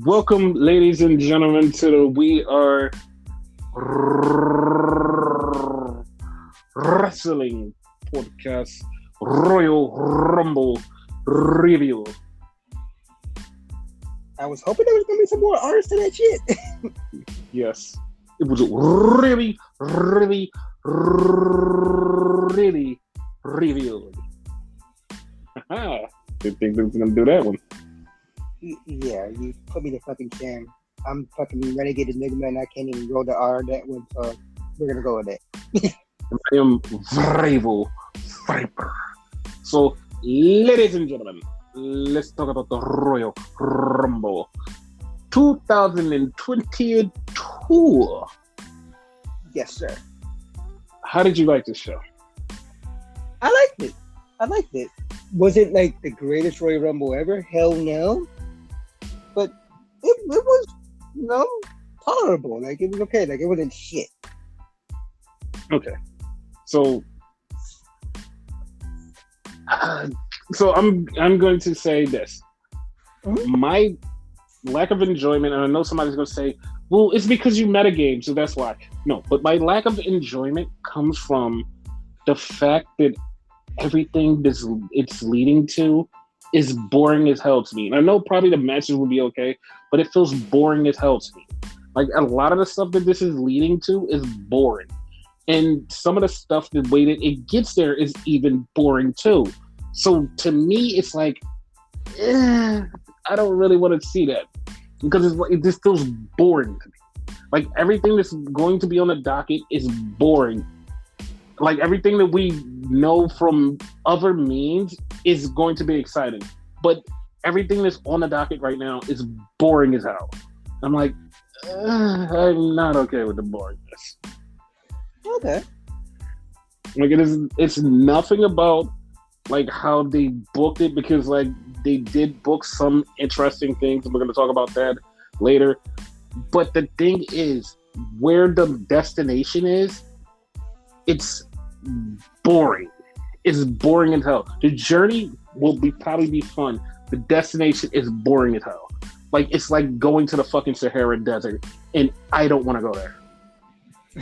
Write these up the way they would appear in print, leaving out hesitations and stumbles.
Welcome, ladies and gentlemen, to the We Are Wrestling Podcast Royal Rumble Review. I was hoping there was going to be some more artists to that shit. Yes, it was really reviewed. Didn't think they was going to do that one. Yeah, you put me to fucking shame. I'm fucking Renegade Enigma and I can't even roll the R that one, so we're going to go with it. I am Vravo Viper. So, ladies and gentlemen, let's talk about the Royal Rumble 2022. Yes, sir. How did you like this show? I liked it. Was it like the greatest Royal Rumble ever? Hell no. But it was, tolerable. Like, it was okay. Like, it wasn't shit. Okay. So I'm going to say this. Mm-hmm. My lack of enjoyment, and I know somebody's going to say, well, it's because you metagame, so that's why. No, but my lack of enjoyment comes from the fact that everything it's leading to is boring as hell to me. And I know probably the matches will be okay, but it feels boring as hell to me. Like, a lot of the stuff that this is leading to is boring. And some of the stuff, the way that it gets there is even boring too. So to me, it's like, I don't really want to see that. Because it just feels boring to me. Like, everything that's going to be on the docket is boring. Like, everything that we know from other means is going to be exciting. But everything that's on the docket right now is boring as hell. I'm like, I'm not okay with the boringness. Okay. Like, it's nothing about, like, how they booked it, because, like, they did book some interesting things, and we're going to talk about that later. But the thing is, where the destination is, it's boring. It's boring as hell. The journey will probably be fun. The destination is boring as hell. Like, it's like going to the fucking Sahara Desert, and I don't want to go there.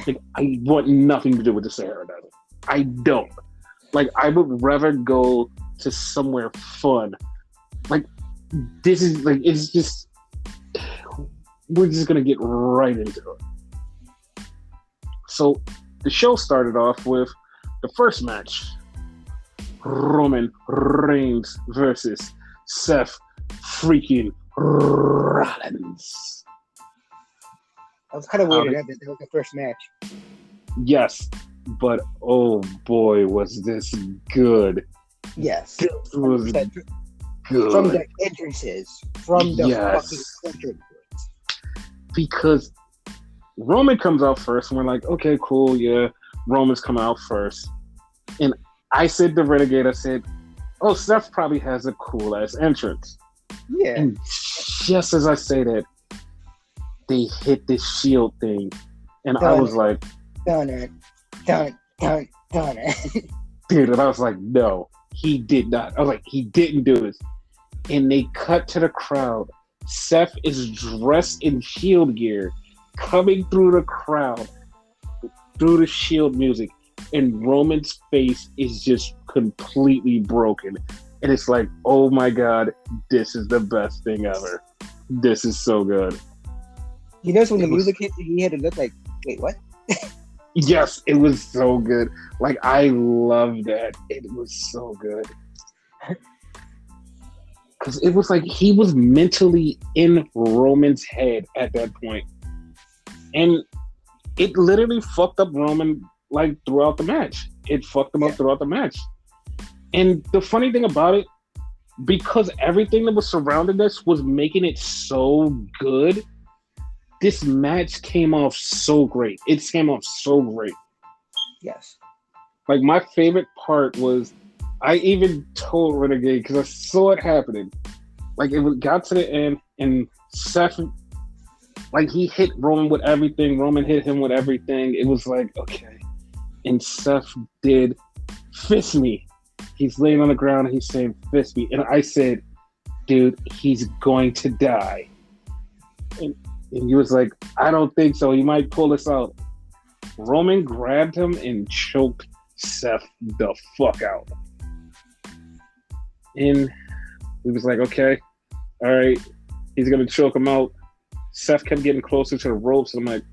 Like, I want nothing to do with the Sahara Desert. I don't. Like, I would rather go to somewhere fun. Like, this is, like, it's just, we're just going to get right into it. So, the show started off with the first match. Roman Reigns versus Seth freaking Rollins. I was kind of weirded out that was the first match. Yes, but oh boy, was this good. Yes. This was good. From the entrances. From the fucking entrances. Because Roman comes out first, and we're like, okay, cool, yeah, Roman's coming out first. And I said to Renegade, I said, oh, Seth probably has a cool-ass entrance. Yeah. And just as I say that, they hit this shield thing. And I was like... Done it. Dude, and I was like, no, he did not. I was like, he didn't do this. And they cut to the crowd. Seth is dressed in shield gear, coming through the crowd, through the shield music, and Roman's face is just completely broken. And it's like, oh my God, this is the best thing ever. This is so good. You notice when the music hit, he had to look like, wait, what? Yes, it was so good. Like, I love that. It was so good. Because it was like he was mentally in Roman's head at that point. And it literally fucked up Roman, like, throughout the match. It fucked him up throughout the match. And the funny thing about it, because everything that was surrounding this was making it so good, this match came off so great. It came off so great. Yes. Like, my favorite part was, I even told Renegade, because I saw it happening. Like, it got to the end, and Seth, like, he hit Roman with everything. Roman hit him with everything. It was like, okay. And Seth did fist me. He's laying on the ground, and he's saying, fist me. And I said, dude, he's going to die. And he was like, I don't think so. He might pull this out. Roman grabbed him and choked Seth the fuck out. And he was like, okay, all right, he's going to choke him out. Seth kept getting closer to the ropes. And I'm like,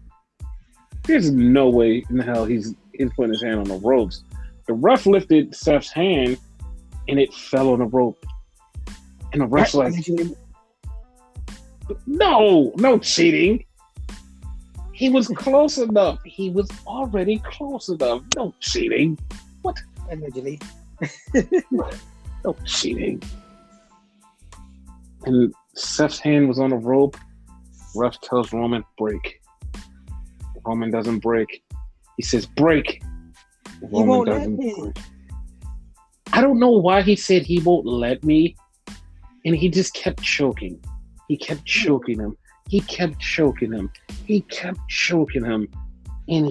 there's no way in hell he's putting his hand on the ropes. The ref lifted Seth's hand and it fell on the rope. And the ref's like, no cheating. He was close enough. He was already close enough. No cheating. What? Allegedly. No cheating. And Seth's hand was on the rope. Ref tells Roman, break. Roman doesn't break. He says, break. Roman doesn't break. I don't know why he said he won't let me. And he just kept choking. He kept choking him. He kept choking him. He kept choking him. And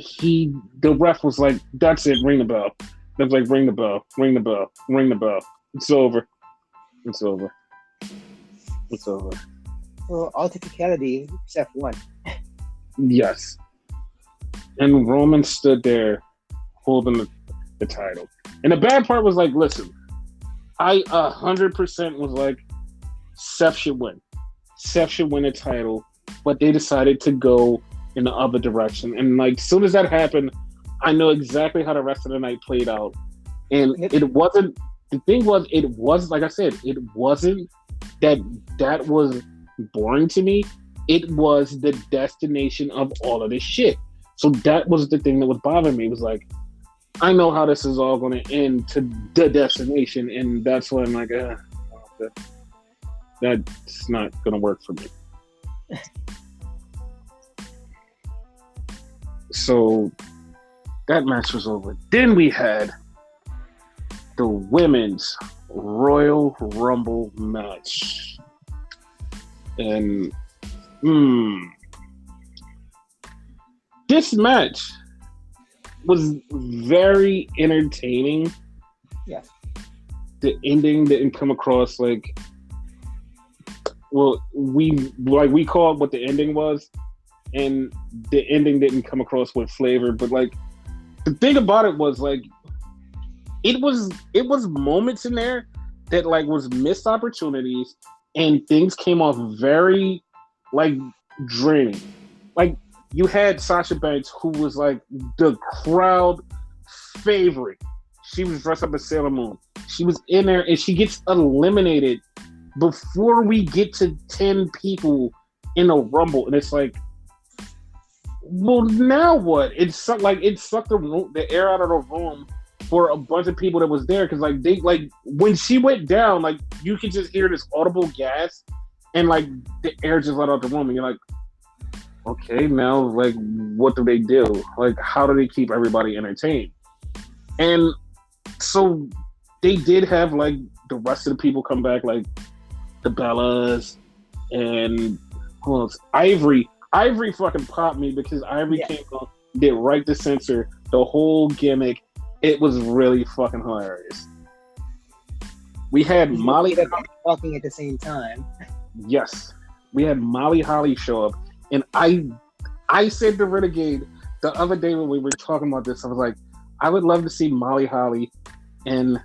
the ref was like, that's it, ring the bell. They was like, ring the bell, ring the bell, ring the bell. It's over. It's over. It's over. Well, all technicality, Seth won. Yes. And Roman stood there holding the title. And the bad part was like, listen, I 100% was like, Seth should win. Seth should win the title. But they decided to go in the other direction. And like, as soon as that happened, I know exactly how the rest of the night played out. And it wasn't, the thing was, it was, like I said, it wasn't that was boring to me. It was the destination of all of this shit. So that was the thing that was bothering me. It was like, I know how this is all going to end to the destination. And that's when I'm like, that's not going to work for me. So that match was over. Then we had the women's Royal Rumble match. And this match was very entertaining. Yeah. The ending didn't come across like, well, we called what the ending was, and the ending didn't come across with flavor. But like, the thing about it was like, it was moments in there that like was missed opportunities, and things came off very like draining. Like, you had Sasha Banks, who was like the crowd favorite. She was dressed up as Sailor Moon. She was in there, and she gets eliminated before we get to 10 people in a Rumble. And it's like, well, now what? It sucked the air out of the room for a bunch of people that was there, because like they like when she went down, like you could just hear this audible gas, and like the air just let out the room, and you're like, okay, now like what do they do? Like, how do they keep everybody entertained? And so they did have like the rest of the people come back, like the Bellas and who else? Ivory fucking popped me, because Ivory came on, did right to censor the whole gimmick. It was really fucking hilarious. We had Molly talking at the same time. Yes, we had Molly Holly show up, and I said to Renegade the other day when we were talking about this, I was like, I would love to see Molly Holly and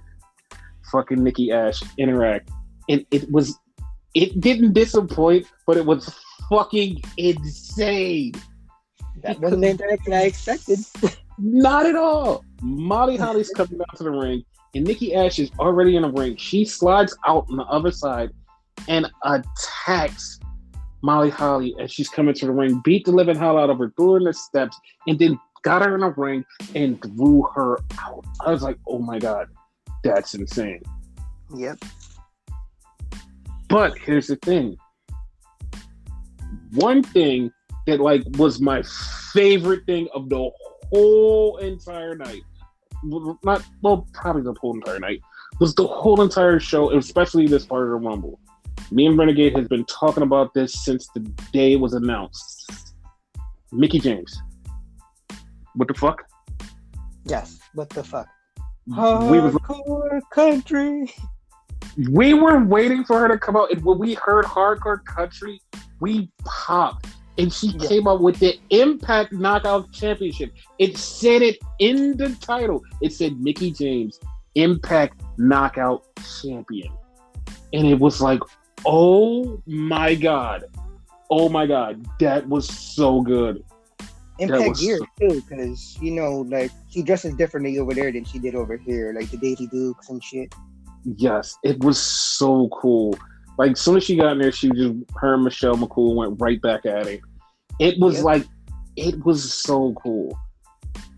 fucking Nikki Ash interact, and it didn't disappoint, but it was fucking insane. That wasn't the interaction I expected. Not at all. Molly Holly's coming down to the ring, and Nikki Ash is already in the ring. She slides out on the other side and attacks Molly Holly as she's coming to the ring, beat the living hell out of her, threw her in the steps, and then got her in the ring and threw her out. I was like, oh my God, that's insane. Yep. But here's the thing. One thing that like was my favorite thing of the whole entire night, probably the whole entire night, was the whole entire show, especially this part of the Rumble. Me and Renegade has been talking about this since the day it was announced. Mickie James. What the fuck? Yes, what the fuck? Hardcore country. We were waiting for her to come out, and when we heard Hardcore Country, we popped. And she Yeah. came up with the Impact Knockout Championship. It said it in the title. It said Mickey James, Impact Knockout Champion. And it was like, oh my God. Oh my God. That was so good. Impact gear too, because like she dresses differently over there than she did over here, like the Daisy Dukes and shit. Yes, it was so cool. Like, as soon as she got in there, her and Michelle McCool went right back at it. It was it was so cool.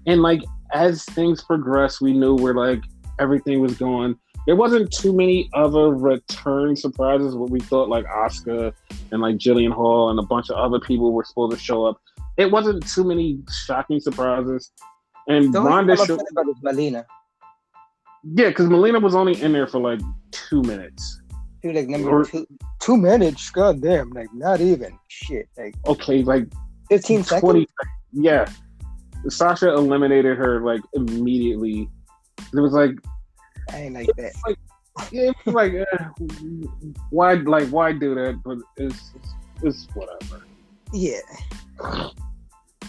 And like, as things progressed, we knew where like everything was going. There wasn't too many other return surprises. What we thought, like Asuka and like Jillian Hall and a bunch of other people were supposed to show up. It wasn't too many shocking surprises. And Ronda showed about is Melina. Yeah, because Melina was only in there for like 2 minutes. She was like number 2 minutes. God damn, like not even shit. Like okay, like 15 seconds. Yeah, Sasha eliminated her like immediately. It was like I ain't like that. Like, yeah, it was like why do that? But it's whatever. Yeah.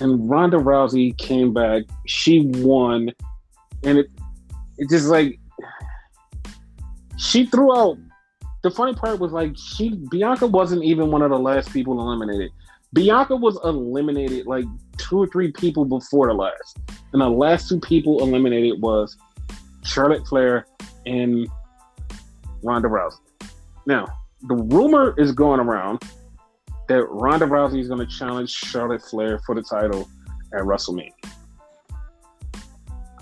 And Ronda Rousey came back. She won, and it just like she threw out. The funny part was like Bianca wasn't even one of the last people eliminated. Bianca was eliminated like 2 or 3 people before the last, and the last 2 people eliminated was Charlotte Flair and Ronda Rousey. Now, the rumor is going around that Ronda Rousey is going to challenge Charlotte Flair for the title at WrestleMania.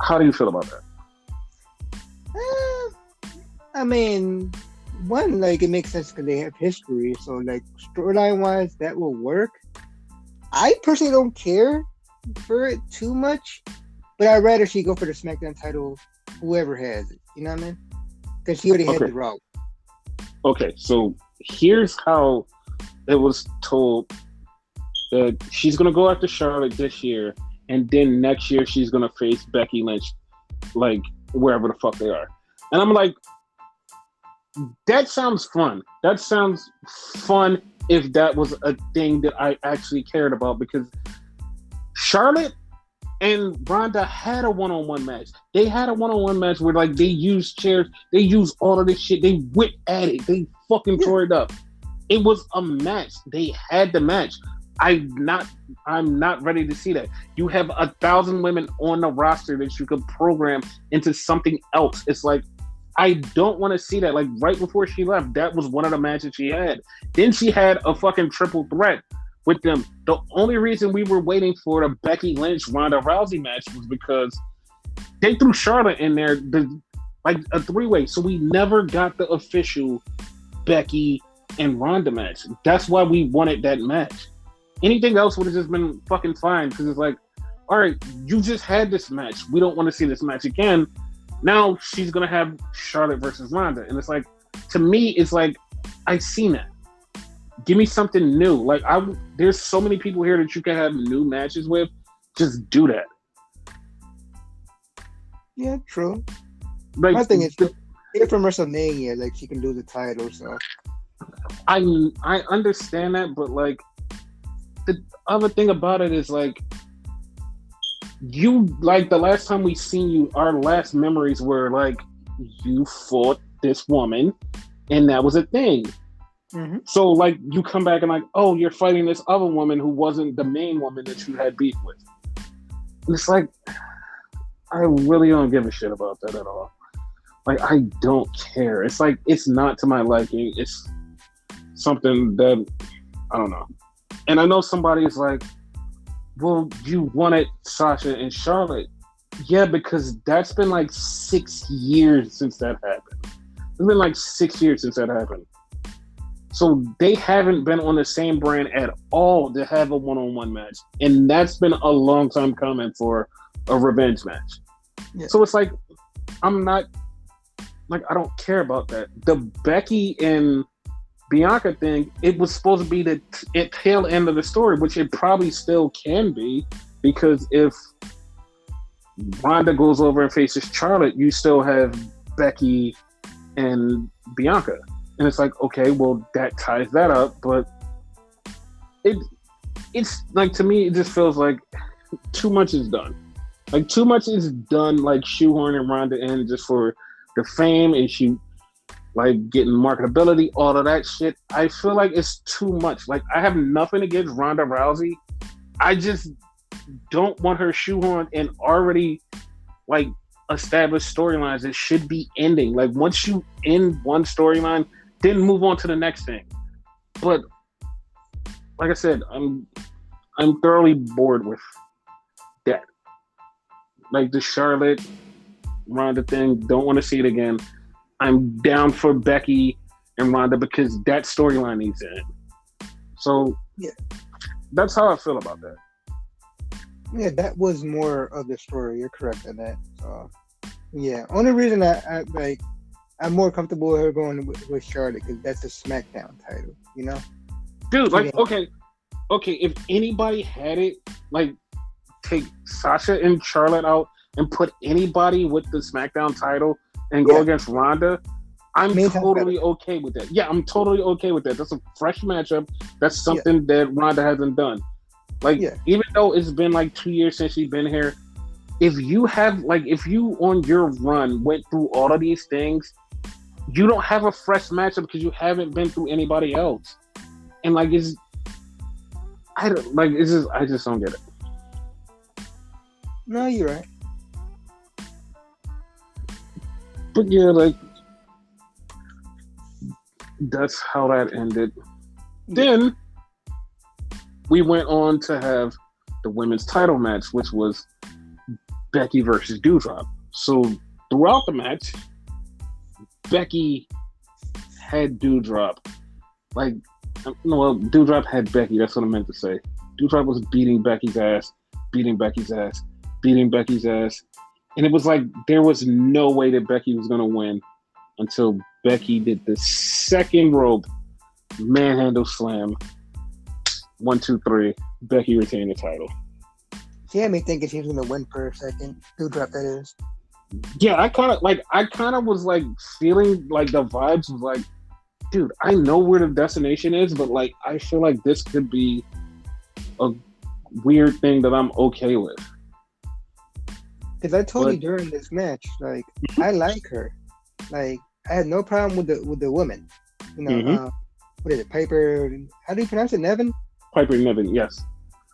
How do you feel about that? I mean, one, like, it makes sense because they have history. So, like, storyline-wise, that will work. I personally don't care for it too much, but I'd rather she go for the SmackDown title, whoever has it. You know what I mean? Because she already had the Raw. Okay, so here's how it was told that she's going to go after Charlotte this year, and then next year she's going to face Becky Lynch, like, wherever the fuck they are. And I'm like, that sounds fun. That sounds fun if that was a thing that I actually cared about, because Charlotte and Ronda had a one-on-one match. They had a one-on-one match where, like, they used chairs, they used all of this shit, they whipped at it, they fucking tore it up. It was a match. They had the match. I'm not ready to see that. You have 1,000 women on the roster that you could program into something else. It's like, I don't want to see that. Like, right before she left, that was one of the matches she had. Then she had a fucking triple threat with them. The only reason we were waiting for the Becky Lynch Ronda Rousey match was because they threw Charlotte in there, like a 3-way. So we never got the official Becky and Ronda match. That's why we wanted that match. Anything else would have just been fucking fine, because it's like, all right, you just had this match. We don't want to see this match again. Now she's gonna have Charlotte versus Ronda, and it's like, to me, it's like, I've seen that. Give me something new. Like, there's so many people here that you can have new matches with. Just do that. Yeah, true. Like, my thing is, here from WrestleMania, like, she can do the title. So I understand that, but like, the other thing about it is like, you, like, the last time we seen you, our last memories were like, you fought this woman, and that was a thing. Mm-hmm. So like, you come back and like, oh, you're fighting this other woman who wasn't the main woman that you had beef with. And it's like, I really don't give a shit about that at all. Like, I don't care. It's like, it's not to my liking. It's something that, I don't know. And I know somebody's like, well, you wanted Sasha and Charlotte. Yeah, because that's been like 6 years since that happened. It's been like 6 years since that happened. So they haven't been on the same brand at all to have a one-on-one match. And that's been a long time coming for a revenge match. Yeah. So it's like, I'm not, like, I don't care about that. The Becky and Bianca thing, it was supposed to be the tail end of the story, which it probably still can be, because if Ronda goes over and faces Charlotte, you still have Becky and Bianca. And it's like, okay, well, that ties that up, but it's like, to me, it just feels like too much is done. Like, too much is done, like shoehorning Ronda in just for the fame, and she like getting marketability, all of that shit. I feel like it's too much. Like, I have nothing against Ronda Rousey. I just don't want her shoehorned in already like established storylines that should be ending. Like, once you end one storyline, then move on to the next thing. But like I said, I'm thoroughly bored with that. Like, the Charlotte Ronda thing, don't want to see it again. I'm down for Becky and Ronda because that storyline needs to end. So Yeah. that's how I feel about that. Yeah, that was more of the story. You're correct on that. Yeah. Only reason I'm more comfortable with her going with Charlotte because that's a SmackDown title, you know? Dude, like, Yeah. okay, if anybody had it, like, take Sasha and Charlotte out and put anybody with the SmackDown title and go against Ronda, I'm totally okay with that. Yeah, I'm totally okay with that. That's a fresh matchup. That's something that Ronda hasn't done. Like, even though it's been like 2 years since she's been here, if you on your run went through all of these things, you don't have a fresh matchup because you haven't been through anybody else. And like, I just don't get it. No, you're right. But yeah, like, that's how that ended. Then we went on to have the women's title match, which was Becky versus Doudrop. So throughout the match, Becky had Doudrop. Like, no, well, Doudrop had Becky. That's what I meant to say. Doudrop was beating Becky's ass, beating Becky's ass, beating Becky's ass. And it was like there was no way that Becky was going to win until Becky did the second rope manhandle slam. 1, 2, 3. Becky retained the title. She had me thinking she was going to win for a second. Doudrop, that is. Yeah, I kind of was like feeling like the vibes was like, dude, I know where the destination is, but like, I feel like this could be a weird thing that I'm okay with. Because I told you during this match, like, I like her. Like, I had no problem with the woman. You know, what is it, Piper? How do you pronounce it, Nevin? Piper Nevin, yes.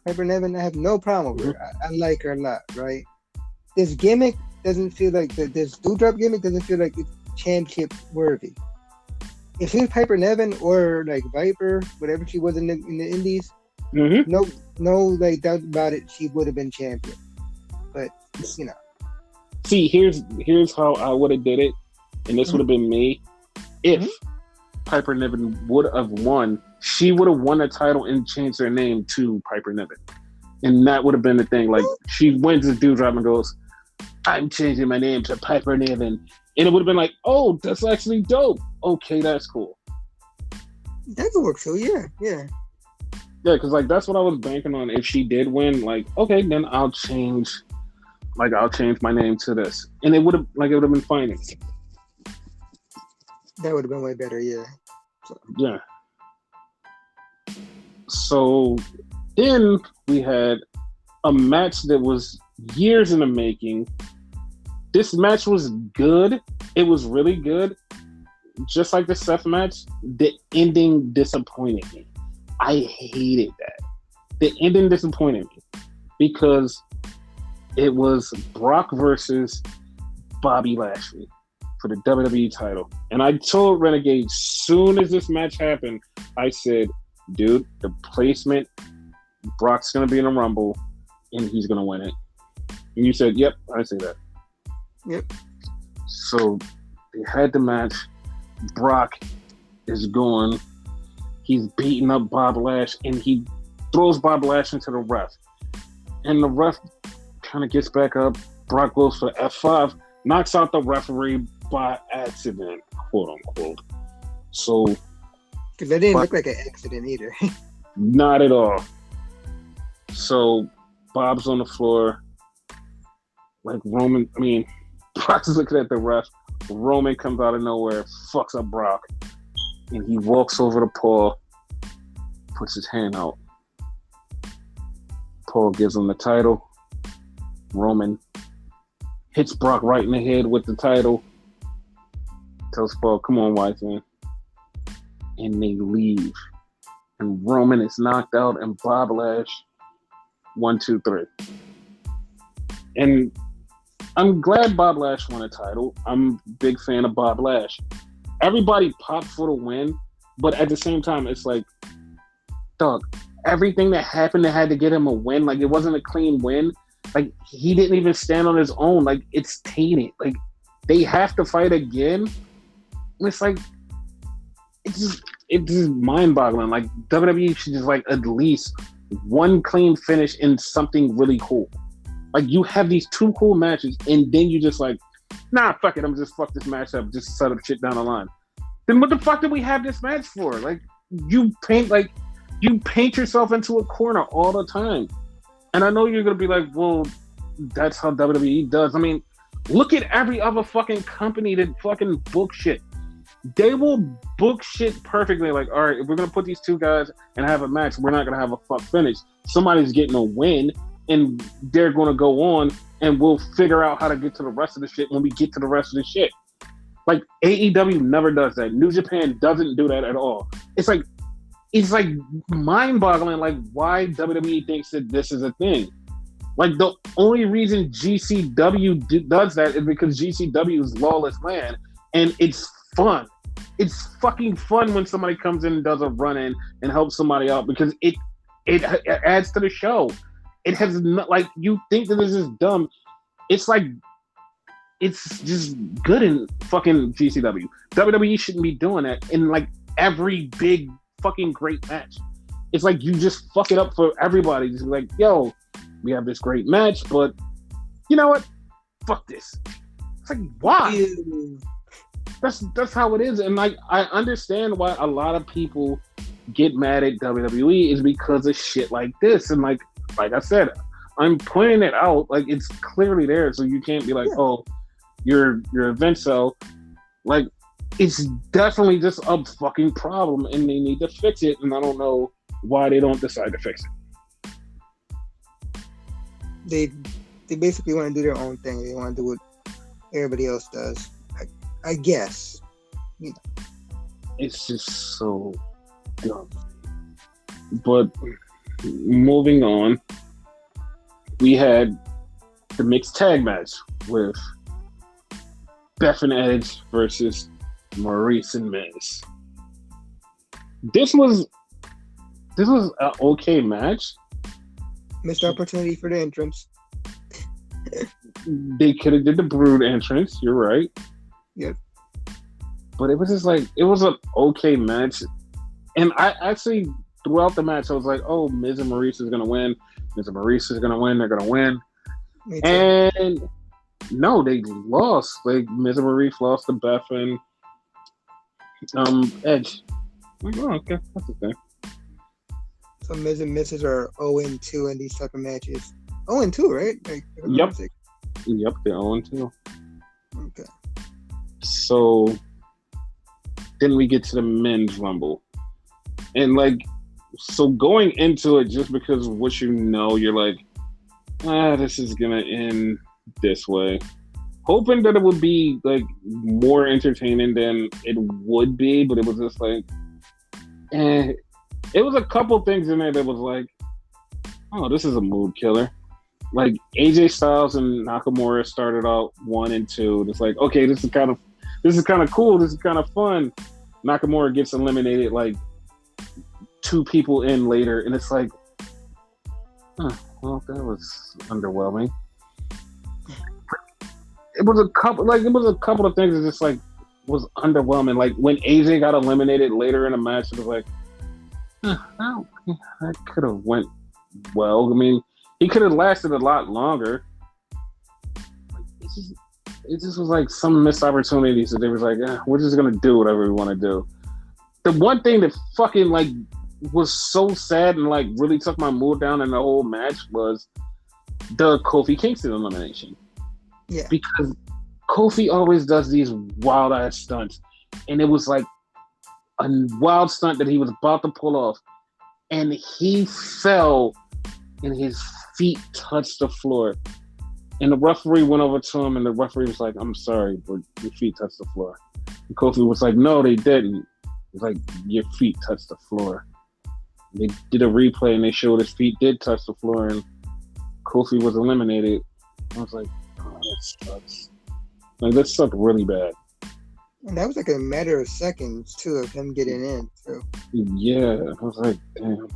Piper Nevin, I have no problem with her. I like her a lot, right? This gimmick doesn't feel like, this Doudrop gimmick doesn't feel like it's championship worthy. If she was Piper Nevin or like Viper, whatever she was in the Indies, no like doubt about it, she would have been champion. But you know, see, here's how I would have did it, and this would have been me. If Piper Niven would have won, she would have won the title and changed her name to Piper Niven, and that would have been the thing. Like, she wins the Doudrop and goes, "I'm changing my name to Piper Niven," and it would have been like, "Oh, that's actually dope. Okay, that's cool." That could work too. Yeah, because like that's what I was banking on. If she did win, like, okay, then I'll change my name to this, and it would have been fine. That would have been way better. Yeah. Yeah. So then we had a match that was years in the making. This match was good. It was really good. Just like the Seth match, the ending disappointed me. I hated that. The ending disappointed me because it was Brock versus Bobby Lashley for the WWE title. And I told Renegade, soon as this match happened, I said, dude, the placement, Brock's going to be in a Rumble and he's going to win it. And you said, yep, I say that. Yep. So they had the match. Brock is going. He's beating up Bob Lash, and he throws Bob Lash into the ref. And the ref kind of gets back up. Brock goes for F5, knocks out the referee by accident, quote unquote. So, because that didn't look like an accident either. Not at all. So Bob's on the floor. Like Brock's looking at the ref. Roman comes out of nowhere, fucks up Brock, and he walks over to Paul, puts his hand out. Paul gives him the title. Roman hits Brock right in the head with the title. Tells Paul, come on, wise man. And they leave. And Roman is knocked out and Bob Lash 1, 2, 3. And I'm glad Bob Lash won a title. I'm a big fan of Bob Lash. Everybody popped for the win, but at the same time, it's like, dog, everything that happened that had to get him a win, like, it wasn't a clean win. Like, he didn't even stand on his own. Like, it's tainted. Like, they have to fight again. It's like, it's just mind-boggling. Like, WWE should just, like, at least one clean finish in something really cool. Like, you have these 2 cool matches, and then you just like, nah, fuck it, I'm just fuck this match up, just set up shit down the line. Then what the fuck did we have this match for? Like, you paint yourself into a corner all the time. And I know you're gonna be like, well, that's how WWE does. I mean, look at every other fucking company that fucking book shit. They will book shit perfectly. Like, all right, if we're gonna put these 2 guys and have a match, we're not gonna have a fuck finish. Somebody's getting a win, and they're gonna go on, and we'll figure out how to get to the rest of the shit when we get to the rest of the shit. Like, AEW never does that. New Japan doesn't do that at all. It's like mind-boggling, like, why WWE thinks that this is a thing. Like, the only reason GCW does that is because GCW is Lawless Land, and it's fun. It's fucking fun when somebody comes in and does a run-in and helps somebody out, because it adds to the show. It has not, like, you think that this is dumb. It's like, it's just good in fucking GCW. WWE shouldn't be doing that in, like, every big fucking great match. It's like, you just fuck it up for everybody. Just be like, yo, we have this great match, but you know what? Fuck this. It's like, why? Ew. That's how it is. And, like, I understand why a lot of people get mad at WWE is because of shit like this. And, like I said, I'm pointing it out. Like, it's clearly there, so you can't be like, oh, you're a Vince-o. Like, it's definitely just a fucking problem, and they need to fix it. And I don't know why they don't decide to fix it. They basically want to do their own thing. They want to do what everybody else does. I guess. You know. It's just so dumb. But moving on, we had the mixed tag match with Beth and Edge versus Maurice and Miz. This was an okay match. Missed opportunity for the entrance. They could have did the Brood entrance. You're right. Yep. But it was just like, it was an okay match. And I actually, throughout the match, I was like, oh, Miz and Maurice is going to win. Miz and Maurice is going to win. They're going to win. And no, they lost. Like, Miz and Maurice lost to Beth and Edge. I'm like, oh, okay. That's okay. So Miz and Mrs. are 0-2 in these type of matches. 0-2, right? Like, yep. Yep, they're 0-2. Okay. So then we get to the men's rumble. And, like, so going into it, just because of what you know, you're like, this is gonna end this way. Hoping that it would be, like, more entertaining than it would be, but it was just like, It was a couple things in there that was like, oh, this is a mood killer. Like, AJ Styles and Nakamura started out 1 and 2. It's like, okay, this is kind of cool. This is kind of fun. Nakamura gets eliminated like 2 people in later, and it's like, well, that was underwhelming. It was a couple of things that just like was underwhelming. Like when AJ got eliminated later in the match, it was like, that could have went well. I mean, he could have lasted a lot longer. It just was like some missed opportunities that they was like, we're just gonna do whatever we want to do. The one thing that fucking like was so sad and like really took my mood down in the whole match was the Kofi Kingston elimination. Yeah. Because Kofi always does these wild ass stunts, and it was like a wild stunt that he was about to pull off, and he fell and his feet touched the floor. And the referee went over to him, and the referee was like, "I'm sorry, but your feet touched the floor." And Kofi was like, "No, they didn't." He's like, "Your feet touched the floor." They did a replay, and they showed his feet did touch the floor, and Kofi was eliminated. I was like, "Oh, that sucks." Like, that sucked really bad. And that was like a matter of seconds too of him getting in. So yeah, I was like, damn.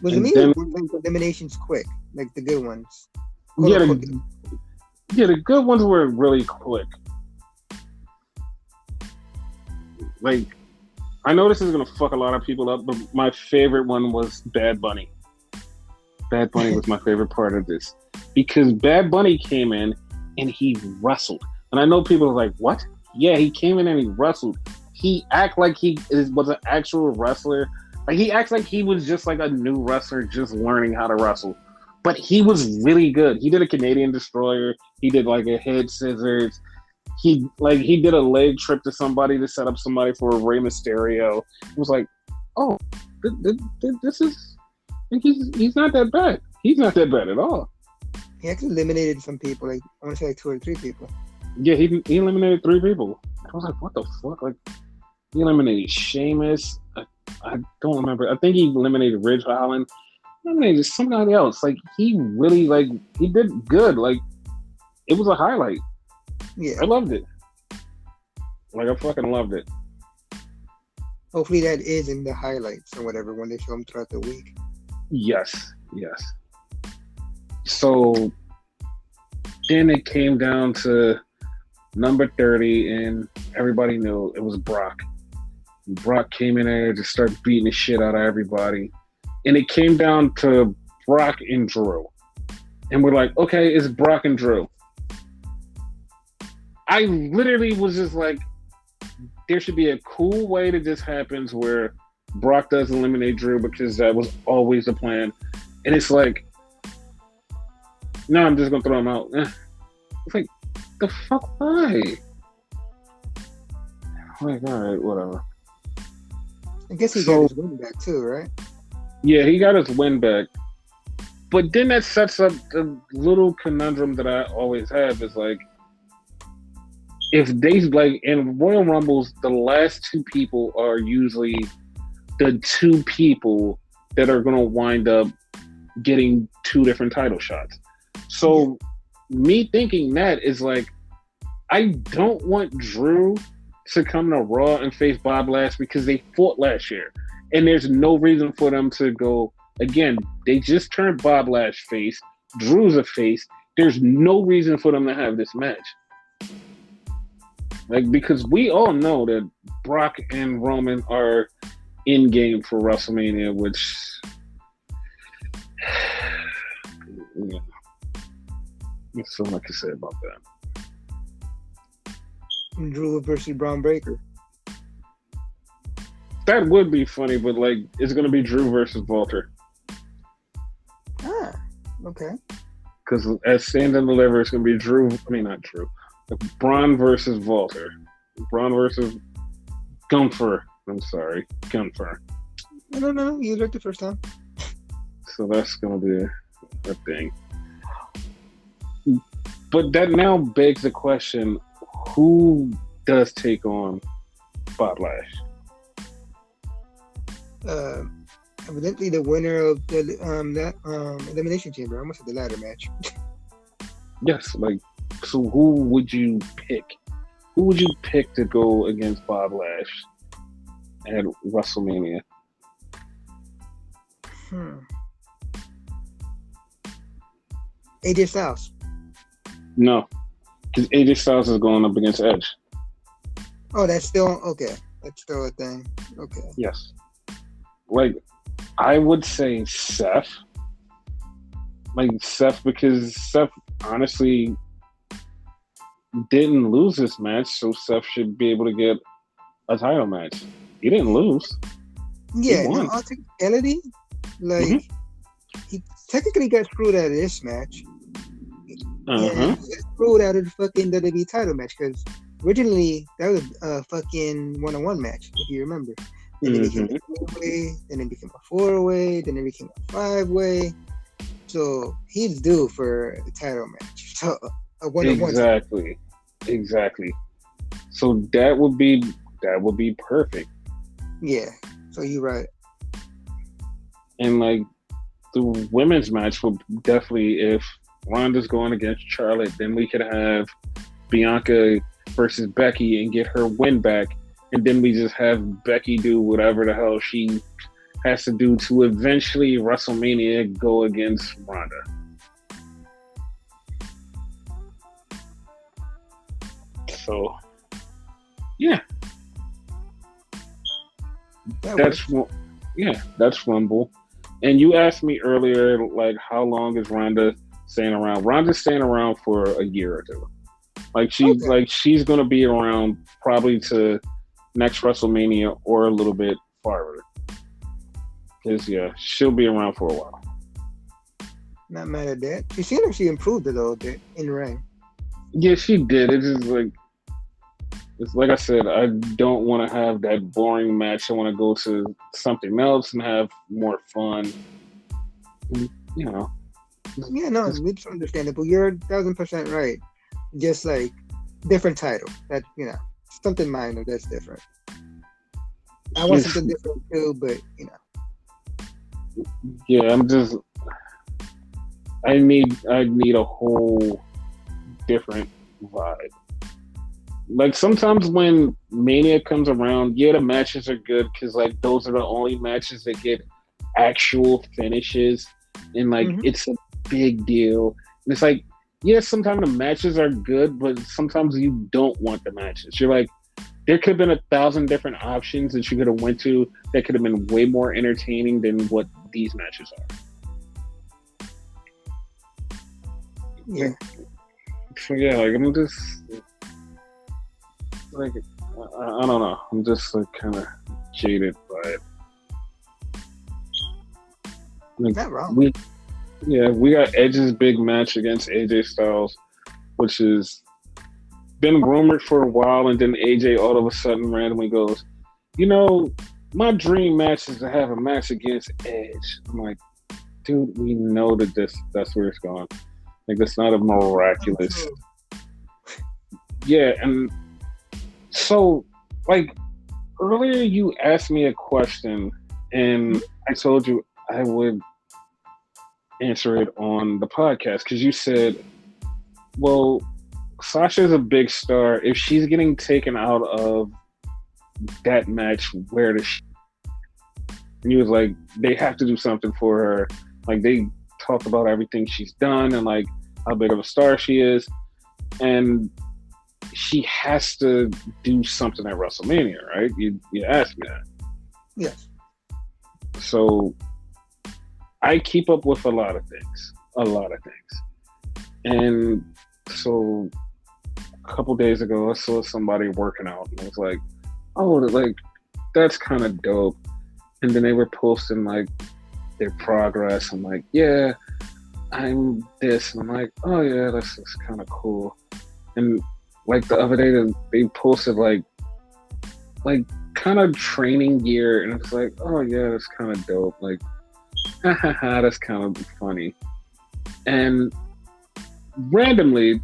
Was it me or were like eliminations quick, like the good ones? Yeah, the good ones were really quick. Like, I know this is gonna fuck a lot of people up, but my favorite one was Bad Bunny. Bad Bunny was my favorite part of this because Bad Bunny came in and he wrestled. And I know people are like, what? Yeah, he came in and he wrestled. He act like he was an actual wrestler. Like, he acts like he was just like a new wrestler just learning how to wrestle. But he was really good. He did a Canadian Destroyer. He did like a head scissors. He did a leg trip to somebody to set up somebody for a Rey Mysterio. It was like, oh, this is, he's not that bad. He's not that bad at all. He actually eliminated some people. Like, I want to say like 2 or 3 people. Yeah, he eliminated 3 people. I was like, what the fuck? Like, he eliminated Sheamus. I don't remember. I think he eliminated Ridge Holland. He eliminated somebody else. Like, he really, like, he did good. Like, it was a highlight. Yeah. I loved it. Like, I fucking loved it. Hopefully that is in the highlights or whatever when they show them throughout the week. Yes. So then it came down to number 30, and everybody knew it was Brock. And Brock came in there to start beating the shit out of everybody. And it came down to Brock and Drew. And we're like, okay, it's Brock and Drew. I literally was just like, there should be a cool way that this happens where Brock does eliminate Drew because that was always the plan. And it's like, no, I'm just going to throw him out. It's like, the fuck, why? Like, all right, whatever. I guess he got his win back too, right? Yeah, he got his win back. But then that sets up the little conundrum that I always have is like, if they, like, in Royal Rumbles, the last 2 people are usually the 2 people that are going to wind up getting 2 different title shots. So me thinking that is like, I don't want Drew to come to Raw and face Bob Lash because they fought last year. And there's no reason for them to go, again, they just turned Bob Lash face. Drew's a face. There's no reason for them to have this match. Like, because we all know that Brock and Roman are in game for WrestleMania, which, yeah, there's so much to say about that. Drew versus Braun Breaker. That would be funny, but like, it's gonna be Drew versus Walter. Ah, okay. Because as Stand and Deliver, it's gonna be Braun versus Walter. Braun versus Gunther. I'm sorry, Gunther. No, you looked the first time. So that's gonna be a thing. But that now begs the question: who does take on Bob Lash? Evidently, the winner of the Elimination Chamber. I almost said the ladder match. Yes, like, so who would you pick? Who would you pick to go against Bob Lash at WrestleMania? AJ Styles. No, because AJ Styles is going up against Edge. Oh, that's still okay. That's still a thing. Okay. Yes. Like, I would say Seth. Like, Seth, because Seth honestly didn't lose this match, so Seth should be able to get a title match. He didn't lose. Yeah, in all technicality, like, he technically got screwed out of this match. And he got screwed out of the fucking WWE title match because originally that was a fucking one-on-one match, if you remember. Then it became a three-way. Then it became a four-way. Then it became a five-way. So he's due for a title match. So a one-on-one. Exactly. So that would be perfect. Yeah. So you're right. And like the women's match would definitely, if Ronda's going against Charlotte, then we could have Bianca versus Becky and get her win back, and then we just have Becky do whatever the hell she has to do to eventually WrestleMania go against Ronda. So, yeah, that's Rumble. And you asked me earlier, like, how long is Ronda staying around? Ronda's staying around for a year or two. Like she's gonna be around probably to next WrestleMania or a little bit farther. Because she'll be around for a while. Not mad at that. She seemed like she improved a little bit in the ring. Yeah, she did. It's like I said, I don't want to have that boring match. I want to go to something else and have more fun. And, you know. Yeah, no, it's understandable. You're 1,000% right. Just like different title. That something minor that's different. I want something different too, but Yeah, I need a whole different vibe. Like sometimes when Mania comes around, the matches are good because like those are the only matches that get actual finishes, and like it's a big deal. And it's like, sometimes the matches are good, but sometimes you don't want the matches. You're like, there could have been 1,000 different options that you could have went to that could have been way more entertaining than what these matches are. Yeah. So like I'm just like I don't know. I'm just like kind of jaded by it. Like, not wrong. We got Edge's big match against AJ Styles, which has been rumored for a while, and then AJ all of a sudden randomly goes, my dream match is to have a match against Edge. I'm like, dude, we know that's where it's going. Like, that's not a miraculous. Yeah, and so, like, earlier you asked me a question, and I told you I would answer it on the podcast because you said, well, Sasha's a big star. If she's getting taken out of that match, where does she? And he was like, they have to do something for her. Like, they talked about everything she's done and like how big of a star she is, and she has to do something at WrestleMania, right? You asked me that. Yes. So I keep up with a lot of things. And so a couple days ago, I saw somebody working out, and I was like, oh, like, that's kind of dope. And then they were posting, like, their progress. I'm like, yeah, I'm this. And I'm like, oh, yeah, that's just kind of cool. And, like, the other day, they posted, like kind of training gear. And it's like, oh, yeah, that's kind of dope. Like, that's kind of funny. And randomly,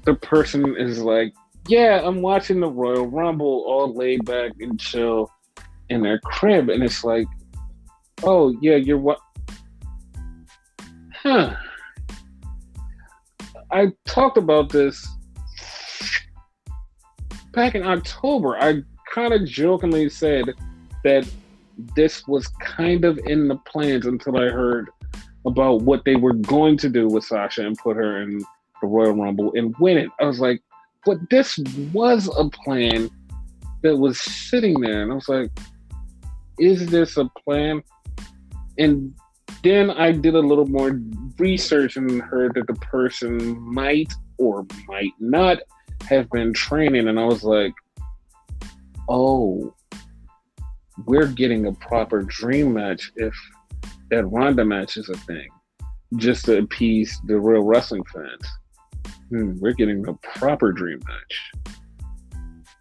the person is like, yeah, I'm watching the Royal Rumble all laid back and chill in their crib. And it's like, oh, yeah, you're what? Huh. I talked about this back in October. I kind of jokingly said that this was kind of in the plans until I heard about what they were going to do with Sasha and put her in the Royal Rumble and win it. I was like, but this was a plan that was sitting there. And I was like, is this a plan? And then I did a little more research and heard that the person might or might not have been training. And I was like, oh, we're getting a proper dream match if that Ronda match is a thing, just to appease the real wrestling fans. We're getting a proper dream match.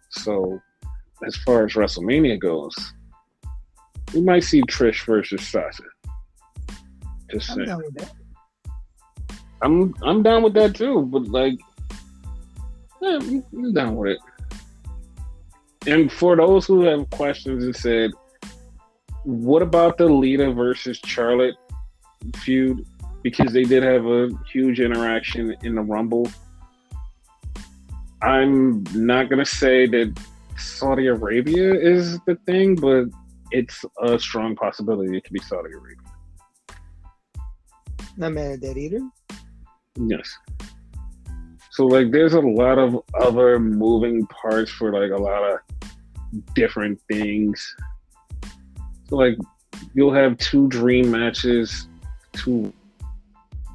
So, as far as WrestleMania goes, We might see Trish versus Sasha. Just I'm saying. down with that. I'm down with that too, but like, yeah, I'm down with it. And for those who have questions and said, what about the Lita versus Charlotte feud? Because they did have a huge interaction in the Rumble. I'm not gonna say that Saudi Arabia is the thing, but it's a strong possibility it could be Saudi Arabia. Not mad at that either. Yes. So like there's a lot of other moving parts for like a lot of different things. So like you'll have two dream matches, two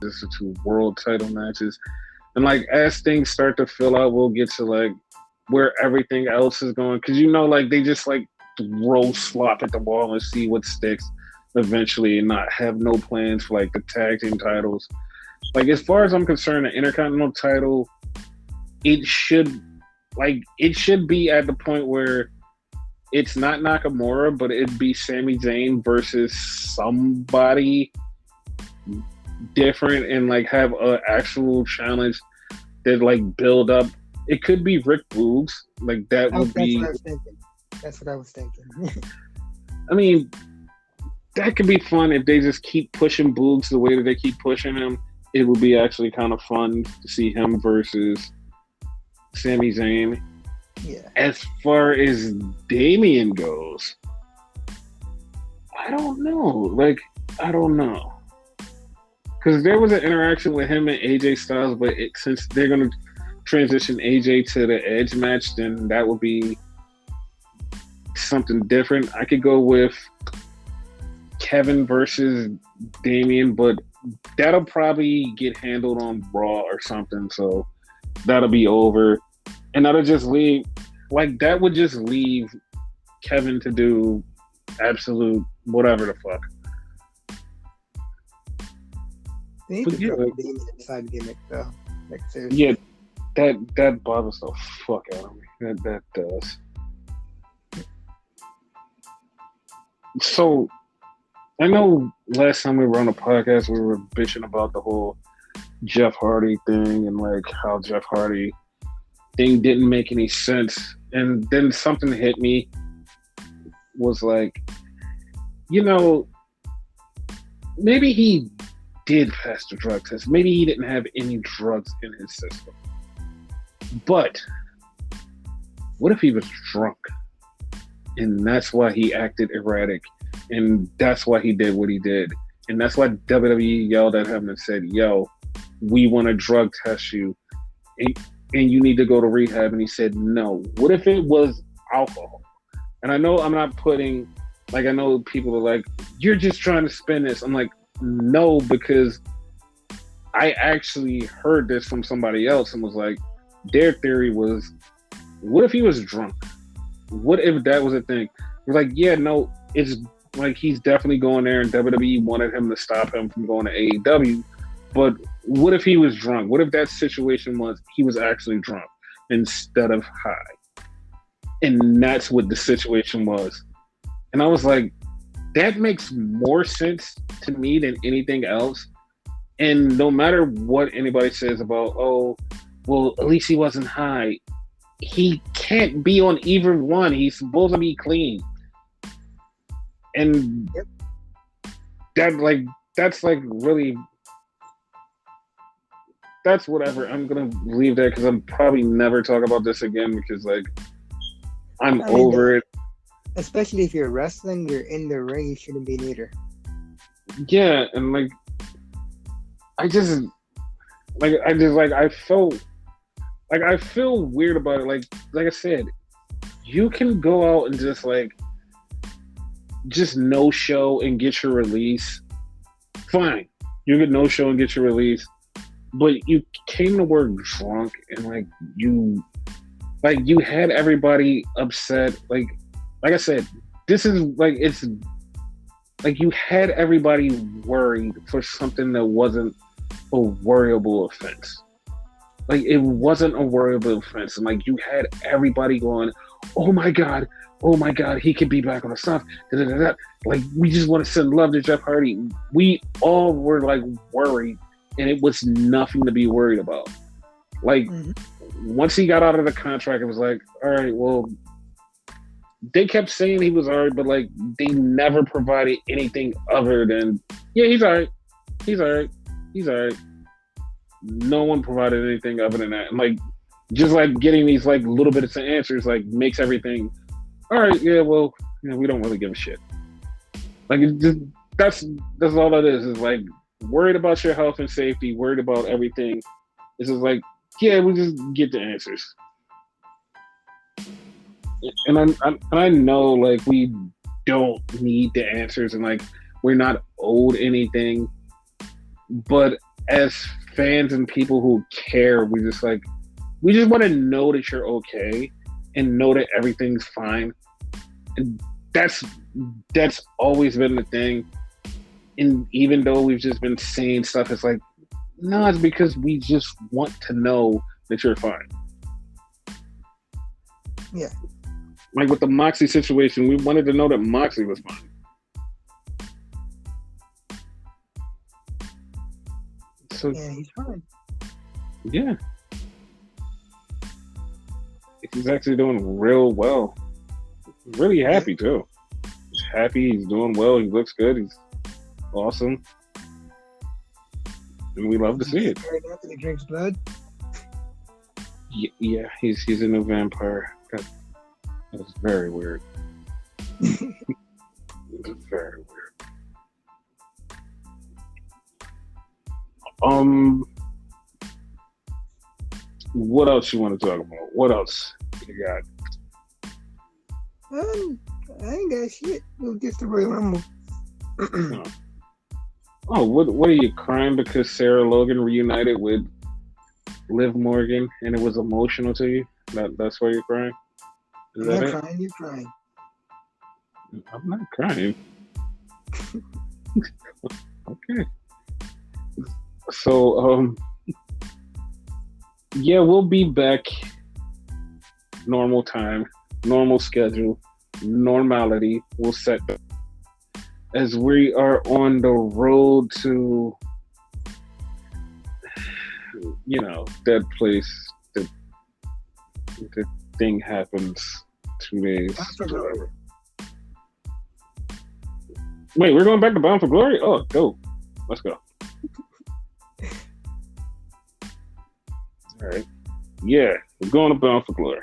this are two world title matches. And like as things start to fill out, we'll get to like where everything else is going. Cause you know, like they just like throw slop at the wall and see what sticks eventually and not have no plans for like the tag team titles. Like as far as I'm concerned, the Intercontinental title, it should be at the point where it's not Nakamura, but it'd be Sami Zayn versus somebody different and like have an actual challenge that like build up. It could be Rick Boogs, like that would be. What I was thinking. That's what I was thinking. I mean, that could be fun if they just keep pushing Boogs the way that they keep pushing him. It would be actually kind of fun to see him versus Sami Zayn. Yeah. As far as Damian goes, I don't know. Like, I don't know. Because there was an interaction with him and AJ Styles, but since they're going to transition AJ to the Edge match, then that would be something different. I could go with Kevin versus Damian, but that'll probably get handled on Raw or something, so that'll be over. And that'll just leave, like, that would just leave Kevin to do absolute whatever the fuck. They need But to yeah, drop like, the inside gimmick though. Like seriously. yeah, that bothers the fuck out of me. That does. So, I know last time we were on a podcast, we were bitching about the whole Jeff Hardy thing and like how Jeff Hardy thing didn't make any sense. And then something hit me was like, you know, maybe he did pass the drug test. Maybe he didn't have any drugs in his system. But what if he was drunk? And that's why he acted erratic. And that's why he did what he did. And that's why WWE yelled at him and said, yo, we want to drug test you. And you need to go to rehab. And he said, no. What if it was alcohol? And I know I'm not putting, like, I know people are like, you're just trying to spin this. I'm like, no, because I actually heard this from somebody else and was like, their theory was, what if he was drunk? What if that was a thing? We're like, yeah, no, it's like he's definitely going there and WWE wanted him to stop him from going to AEW. But what if he was drunk? What if that situation was he was actually drunk instead of high? And that's what the situation was. And I was like, that makes more sense to me than anything else. And no matter what anybody says about, oh, well, at least he wasn't high. He can't be on either one. He's supposed to be clean. And that's really, that's whatever. I'm going to leave that because I'm probably never talk about this again because like, I'm over it. Especially if you're wrestling, you're in the ring, you shouldn't be neither. Yeah, and like I feel weird about it. Like I said, you can go out and just no show and get your release. Fine. You get no show and get your release. But you came to work drunk and you had everybody upset. Like I said, this is it's like you had everybody worried for something that wasn't a worryable offense. Like it wasn't a worryable offense, and like you had everybody going, "Oh my god, oh my god, he could be back on the stuff." Da, da, da, da. Like we just want to send love to Jeff Hardy. We all were like worried, and it was nothing to be worried about. Like once he got out of the contract, it was like, all right, well, they kept saying he was all right, but like they never provided anything other than, yeah, he's all right, he's all right, he's all right. No one provided anything other than that. And like just like getting these like little bits of answers like makes everything all right. Yeah, well, you know, we don't really give a shit. Like it's just that's all that is like worried about your health and safety, worried about everything. It's just like, yeah, we just get the answers. And I know like we don't need the answers and like we're not owed anything, but as fans and people who care, we just want to know that you're okay and know that everything's fine. And that's always been the thing. And even though we've just been saying stuff, it's like, no, it's because we just want to know that you're fine. Yeah. Like with the Moxie situation, we wanted to know that Moxie was fine. So yeah, he's fine. Yeah. He's actually doing real well. Really happy too. He's happy, he's doing well, he looks good, he's awesome. And we love to see it. After he drinks blood. Yeah, he's a new vampire. That's very weird. It's very weird. What else you want to talk about? What else you got? I ain't got shit. We'll get the Royal Rumble. Oh, what are you crying because Sarah Logan reunited with Liv Morgan and it was emotional to you? That's why you're crying? Is that I'm crying, you're crying. I'm not crying. Okay. So, yeah, we'll be back. Normal time, normal schedule, normality. We'll set as we are on the road to, you know, that place. The thing happens 2 days. Wait, we're going back to Bound for Glory? Oh, go. Let's go. All right. Yeah, we're going to Bound for Glory.